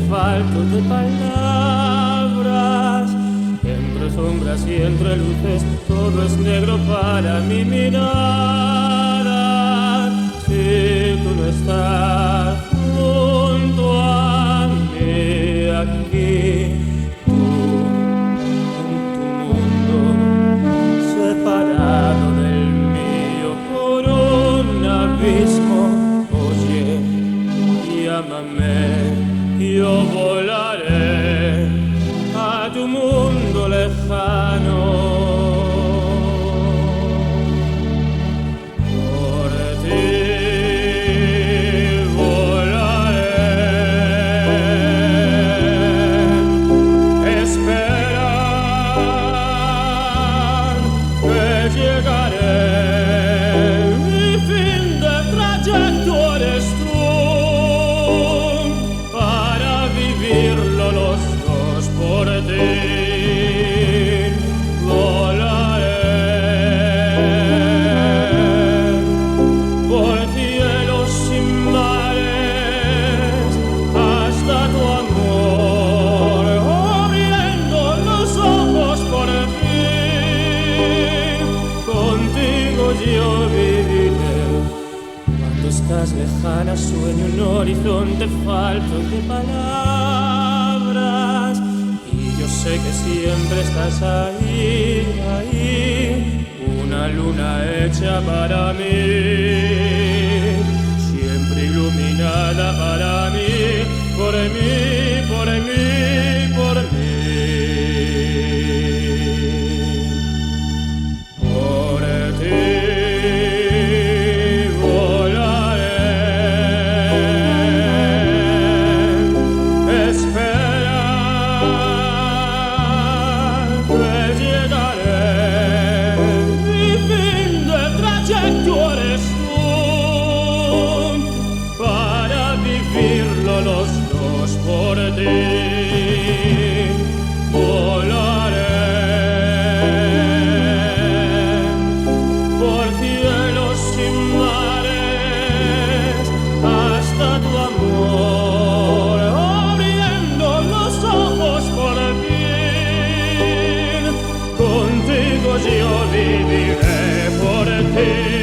falto de palabras. Entre sombras y entre luces todo es negro para mi mirada. Si tú no estás junto a mí aquí, tú en tu mundo separado del mío por un abismo, oye, llámame, yo volaré a tu mundo lejano. Por ti volaré, esperar que llegaré. Mi fin de trayecto eres tú, para vivirlo los dos por ti. Volaré por cielos sin mares hasta tu amor, abriendo los ojos por fin. Contigo yo viviré. Cuando estás lejana sueño un horizonte falto de palabras, y yo sé que siempre estás ahí, ahí, una luna hecha para mí, siempre iluminada para mí, por mí, por mí, por mí. Por ti tú eres tú, para vivirlo los dos por ti. Volaré por cielos sin mares hasta tu amor, abriendo los ojos por fin. Contigo yo viviré por ti.